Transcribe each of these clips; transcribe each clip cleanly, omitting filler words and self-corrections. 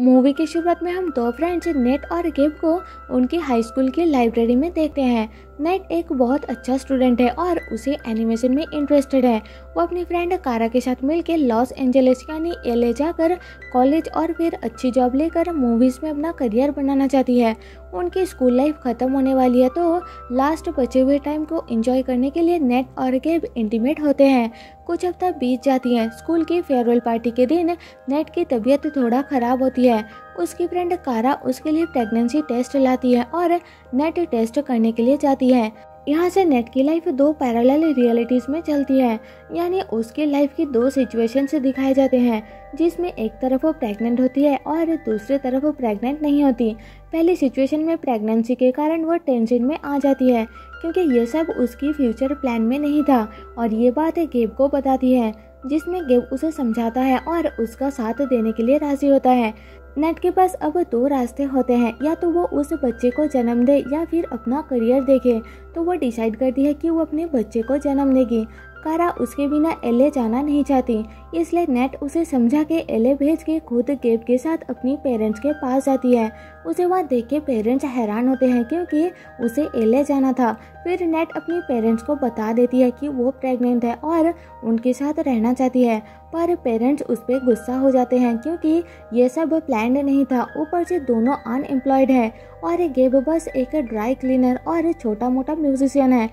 Movie की शुरुआत में हम दो फ्रेंड्स नेट और गेब को उनकी हाई स्कूल की लाइब्रेरी में देखते हैं। नेट एक बहुत अच्छा स्टूडेंट है और उसे एनिमेशन में इंटरेस्टेड है। वो अपनी फ्रेंड कारा के साथ मिलकर लॉस एंजलिस यानी एलए जाकर कॉलेज और फिर अच्छी जॉब लेकर मूवीज़ में अपना करियर बनाना चाहती है। उनकी स्कूल लाइफ ख़त्म होने वाली है तो लास्ट बचे हुए टाइम को एंजॉय करने के लिए नेट और गेब इंटीमेट होते हैं। कुछ हफ्ता बीत जाती हैं। स्कूल की फेयरवेल पार्टी के दिन नेट की तबीयत थोड़ा ख़राब होती है। उसकी फ्रेंड कारा उसके लिए प्रेगनेंसी टेस्ट लाती है और नेट टेस्ट करने के लिए जाती है। यहाँ से नेट की लाइफ दो पैरेलल रियलिटीज़ में चलती है, यानी उसकी लाइफ की दो सिचुएशंस दिखाए जाते हैं जिसमें एक तरफ वो प्रेग्नेंट होती है और दूसरी तरफ वो प्रेग्नेंट नहीं होती। पहली सिचुएशन में प्रेगनेंसी के कारण वो टेंशन में आ जाती है क्योंकि ये सब उसकी फ्यूचर प्लान में नहीं था और ये बात गेब को बताती है, जिसमें गेब उसे समझाता है और उसका साथ देने के लिए राजी होता है। नेट के पास अब दो रास्ते होते हैं, या तो वो उस बच्चे को जन्म दे या फिर अपना करियर देखे। तो वो डिसाइड करती है कि वो अपने बच्चे को जन्म देगी। कारा उसके बिना एलए जाना नहीं चाहती, इसलिए नेट उसे समझा के एलए भेज के खुद गेब के साथ अपनी पेरेंट्स के पास जाती है। उसे वहाँ देख के पेरेंट्स हैरान होते हैं क्योंकि उसे एलए जाना था। फिर नेट अपनी पेरेंट्स को बता देती है कि वो प्रेग्नेंट है और उनके साथ रहना चाहती है, पर पेरेंट्स उस पर गुस्सा हो जाते हैं क्योंकि ये सब प्लान्ड नहीं था। ऊपर से दोनों अनएम्प्लॉयड है और गेब बस एक ड्राई क्लीनर और छोटा मोटा म्यूजिशियन है।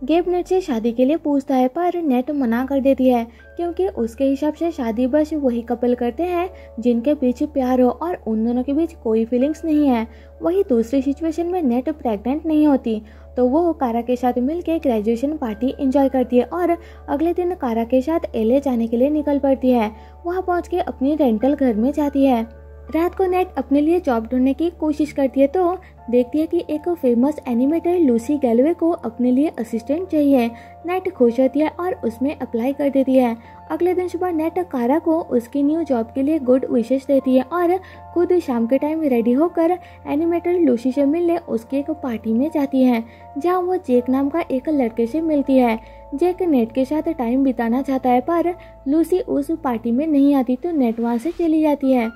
गेब नेट से शादी के लिए पूछता है पर नेट मना कर देती है क्योंकि उसके हिसाब से शादी बस वही कपल करते हैं जिनके बीच प्यार हो और उन दोनों के बीच कोई फीलिंग्स नहीं है। वही दूसरी सिचुएशन में नेट प्रेग्नेंट नहीं होती तो वो कारा के साथ मिलकर ग्रेजुएशन पार्टी एंजॉय करती है और अगले दिन कारा के साथ एलए जाने के लिए निकल पड़ती है। वहाँ पहुँच के अपनी रेंटल घर में जाती है। रात को नेट अपने लिए जॉब ढूंढने की कोशिश करती है तो देखती है कि एक फेमस एनिमेटर लूसी गैलवे को अपने लिए असिस्टेंट चाहिए। नेट खुश होती है और उसमें अप्लाई कर देती है। अगले दिन सुबह नेट कारा को उसकी न्यू जॉब के लिए गुड विशेस देती है और खुद शाम के टाइम रेडी होकर एनिमेटर लूसी से मिलने उसकी एक पार्टी में जाती है जहां वो जेक नाम का एक लड़के से मिलती है। जेक नेट के साथ टाइम बिताना चाहता है पर लूसी उस पार्टी में नहीं आती तो नेट वहाँ से चली जाती है।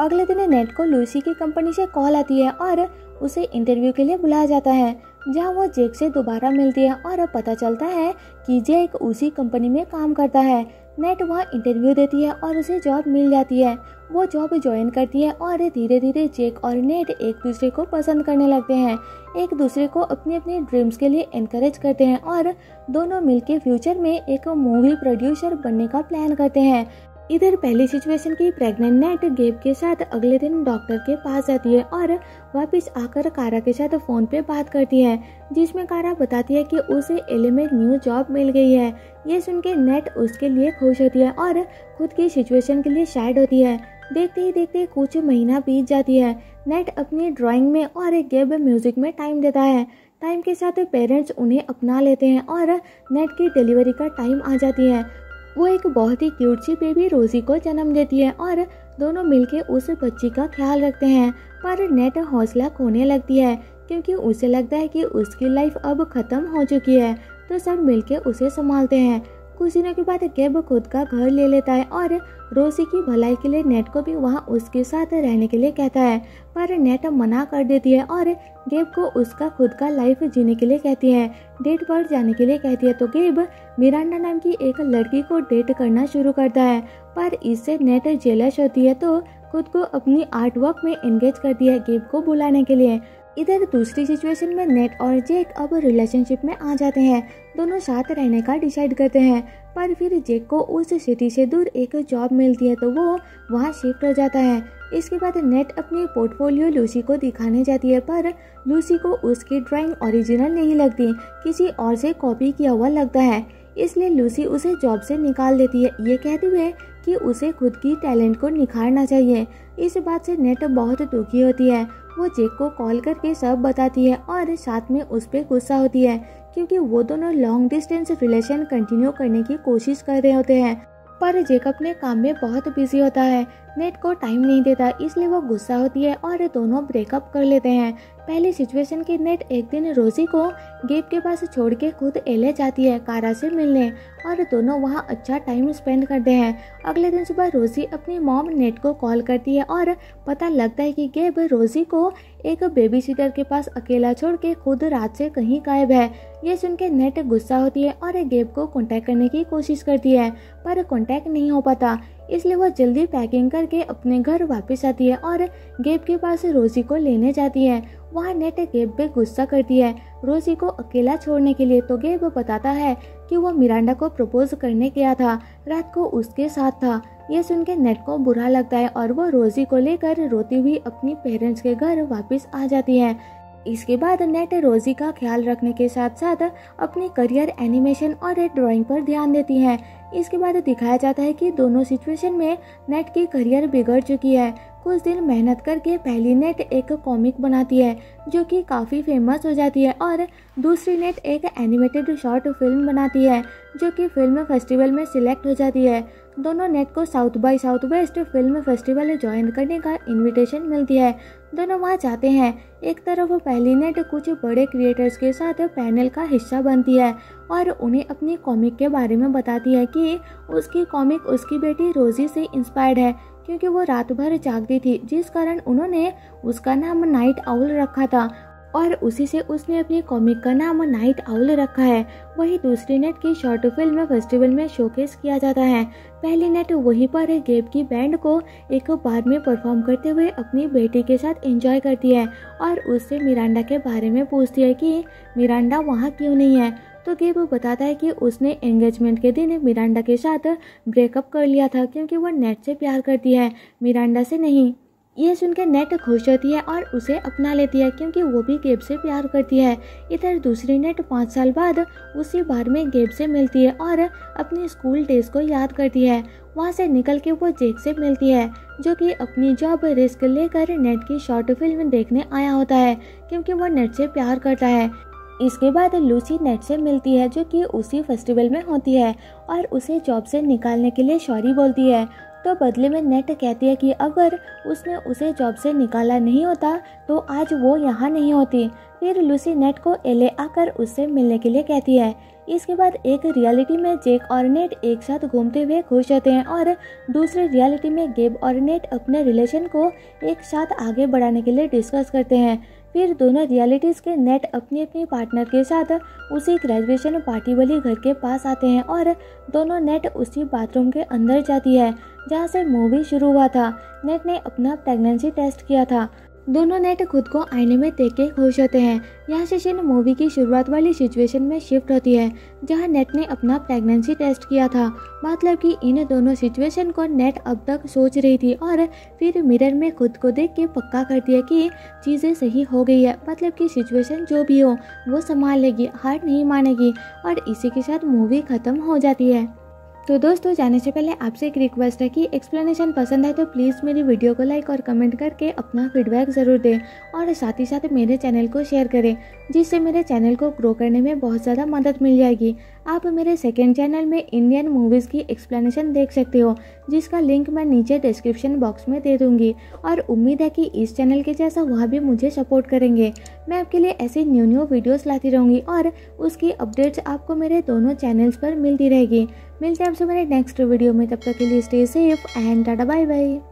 अगले दिन नेट को लूसी की कंपनी से कॉल आती है और उसे इंटरव्यू के लिए बुलाया जाता है जहां वो जेक से दोबारा मिलती है और पता चलता है कि जेक उसी कंपनी में काम करता है। नेट वहां इंटरव्यू देती है और उसे जॉब मिल जाती है। वो जॉब ज्वाइन करती है और धीरे धीरे जेक और नेट एक दूसरे को पसंद करने लगते हैं, एक दूसरे को अपने अपने ड्रीम्स के लिए एनकरेज करते हैं और दोनों मिलकर फ्यूचर में एक मूवी प्रोड्यूसर बनने का प्लान करते हैं। इधर पहली सिचुएशन की प्रेग्नेंट नेट गेब के साथ अगले दिन डॉक्टर के पास जाती है और वापस आकर कारा के साथ फोन पे बात करती है जिसमें कारा बताती है कि उसे एलए में न्यू जॉब मिल गई है। ये सुन के नेट उसके लिए खुश होती है और खुद की सिचुएशन के लिए सैड होती है। देखते ही देखते कुछ महीना बीत जाती है। नेट अपनी ड्राइंग में और गेब म्यूजिक में टाइम देता है। टाइम के साथ पेरेंट्स उन्हें अपना लेते हैं और नेट की डिलीवरी का टाइम आ जाती है। वो एक बहुत ही क्यूट सी बेबी रोजी को जन्म देती है और दोनों मिलकर उस बच्ची का ख्याल रखते हैं, पर नेट हौसला खोने लगती है क्योंकि उसे लगता है कि उसकी लाइफ अब खत्म हो चुकी है। तो सब मिलकर उसे संभालते हैं। कुछ दिनों के बाद गेब खुद का घर ले लेता है और रोजी की भलाई के लिए नेट को भी वहाँ उसके साथ रहने के लिए कहता है, पर नेट मना कर देती है और गेब को उसका खुद का लाइफ जीने के लिए कहती है, डेट पर जाने के लिए कहती है। तो गेब मिरांडा नाम की एक लड़की को डेट करना शुरू करता है, पर इससे नेट जेलस होती है तो खुद को अपनी आर्ट वर्क में एंगेज करती है गेब को बुलाने के लिए। इधर दूसरी सिचुएशन में नेट और जेक अब रिलेशनशिप में आ जाते हैं। दोनों साथ रहने का डिसाइड करते हैं, पर फिर जेक को उस सिटी से दूर एक जॉब मिलती है तो वो वहाँ शिफ्ट हो जाता है। इसके बाद नेट अपनी पोर्टफोलियो लूसी को दिखाने जाती है, पर लूसी को उसकी ड्राइंग ओरिजिनल नहीं लगती, किसी और से कॉपी किया हुआ लगता है। इसलिए लूसी उसे जॉब से निकाल देती है, ये कहते हुए कि उसे खुद की टैलेंट को निखारना चाहिए। इस बात से नेट बहुत दुखी होती है। वो जेक को कॉल करके सब बताती है और साथ में उस पर गुस्सा होती है क्योंकि वो दोनों लॉन्ग डिस्टेंस रिलेशन कंटिन्यू करने की कोशिश कर रहे होते हैं, पर जेक अपने काम में बहुत बिजी होता है। नेट को टाइम नहीं देता, इसलिए वो गुस्सा होती है और दोनों ब्रेकअप कर लेते हैं। पहली सिचुएशन की नेट एक दिन रोजी को गेब के पास छोड़ के खुद एले जाती है कारा से मिलने और दोनों वहाँ अच्छा टाइम स्पेंड करते हैं। अगले दिन सुबह रोजी अपनी मॉम नेट को कॉल करती है और पता लगता है कि गेब रोजी को एक बेबी सीटर के पास अकेला छोड़ के खुद रात से कहीं गायब है। ये सुन के नेट गुस्सा होती है और गेब को कांटेक्ट करने की कोशिश करती है, पर कांटेक्ट नहीं हो पाता, इसलिए वो जल्दी पैकिंग करके अपने घर वापस आती है और गेब के पास रोजी को लेने जाती है। वहाँ नेट गेब पे गुस्सा करती है रोजी को अकेला छोड़ने के लिए, तो गेब बताता है कि वो मिरांडा को प्रपोज करने गया था, रात को उसके साथ था। ये सुन के नेट को बुरा लगता है और वो रोजी को लेकर रोती हुई अपनी पेरेंट्स के घर वापस आ जाती है। इसके बाद नेट रोजी का ख्याल रखने के साथ साथ अपनी करियर एनिमेशन और ड्राइंग पर ध्यान देती है। इसके बाद दिखाया जाता है कि दोनों सिचुएशन में नेट की करियर बिगड़ चुकी है। कुछ दिन मेहनत करके पहली नेट एक कॉमिक बनाती है जो कि काफ़ी फेमस हो जाती है और दूसरी नेट एक एनिमेटेड शॉर्ट फिल्म बनाती है जो कि फिल्म फेस्टिवल में सिलेक्ट हो जाती है। दोनों नेट को South by Southwest film festival join करने का इनविटेशन मिलती है। दोनों वहां जाते हैं। एक तरफ पहली नेट कुछ बड़े क्रिएटर्स के साथ पैनल का हिस्सा बनती है और उन्हें अपनी कॉमिक के बारे में बताती है कि उसकी कॉमिक उसकी बेटी रोजी से इंस्पायर्ड है, क्योंकि वो रात भर जागती थी, जिस कारण उन्होंने उसका नाम नाइट आउल रखा था और उसी से उसने अपनी कॉमिक का नाम नाइट आउल रखा है। वही दूसरी नेट की शॉर्ट फिल्म फेस्टिवल में शोकेस किया जाता है। पहली नेट वहीं पर गेब की बैंड को एक बार में परफॉर्म करते हुए अपनी बेटी के साथ एंजॉय करती है और उससे मिरांडा के बारे में पूछती है कि मिरांडा वहाँ क्यों नहीं है। तो गेब बताता है कि उसने एंगेजमेंट के दिन मिरांडा के साथ ब्रेकअप कर लिया था, क्योंकि वह नेट से प्यार करती है, मिरांडा से नहीं। ये सुनकर नेट खुश होती है और उसे अपना लेती है, क्योंकि वो भी गेब से प्यार करती है। इधर दूसरी नेट 5 साल बाद उसी बार में गेब से मिलती है और अपनी स्कूल डेज को याद करती है। वहाँ से निकल के वो जेक से मिलती है, जो कि अपनी जॉब रिस्क लेकर नेट की शॉर्ट फिल्म देखने आया होता है, क्योंकि वो नेट से प्यार करता है। इसके बाद लूसी नेट से मिलती है, जो कि उसी फेस्टिवल में होती है और उसे जॉब से निकालने के लिए सॉरी बोलती है। तो बदले में नेट कहती है कि अगर उसने उसे जॉब से निकाला नहीं होता तो आज वो यहाँ नहीं होती। फिर लूसी नेट को एले आकर उससे मिलने के लिए कहती है। इसके बाद एक रियलिटी में जेक और नेट एक साथ घूमते हुए खुश होते हैं और दूसरे रियलिटी में गेब और नेट अपने रिलेशन को एक साथ आगे बढ़ाने के लिए डिस्कस करते हैं। फिर दोनों रियलिटीज़ के नेट अपनी अपनी पार्टनर के साथ उसी ग्रेजुएशन पार्टी वाली घर के पास आते हैं और दोनों नेट उसी बाथरूम के अंदर जाती है जहाँ से मूवी शुरू हुआ था। नेट ने अपना प्रेगनेंसी टेस्ट किया था। दोनों नेट खुद को आईने में देख के खुश होते हैं। यहाँ से सीन मूवी की शुरुआत वाली सिचुएशन में शिफ्ट होती है, जहाँ नेट ने अपना प्रेगनेंसी टेस्ट किया था। मतलब कि इन दोनों सिचुएशन को नेट अब तक सोच रही थी और फिर मिरर में खुद को देख के पक्का करती है कि चीज़ें सही हो गई है। मतलब कि सिचुएशन जो भी हो वो संभाल लेगी, हार नहीं मानेगी और इसी के साथ मूवी ख़त्म हो जाती है। तो दोस्तों, जाने से पहले आपसे एक रिक्वेस्ट है कि एक्सप्लेनेशन पसंद है तो प्लीज़ मेरी वीडियो को लाइक और कमेंट करके अपना फीडबैक ज़रूर दें और साथ ही साथ मेरे चैनल को शेयर करें, जिससे मेरे चैनल को ग्रो करने में बहुत ज़्यादा मदद मिल जाएगी। आप मेरे सेकंड चैनल में इंडियन मूवीज़ की एक्सप्लेनेशन देख सकते हो, जिसका लिंक मैं नीचे डिस्क्रिप्शन बॉक्स में दे दूँगी और उम्मीद है कि इस चैनल के जैसा वह भी मुझे सपोर्ट करेंगे। मैं आपके लिए ऐसे न्यू वीडियोज़ लाती रहूँगी और उसकी अपडेट्स आपको मेरे दोनों चैनल्स पर मिलती रहेगी। मिलते हैं आपसे मेरे नेक्स्ट वीडियो में, तब तक के लिए stay safe and tata bye bye.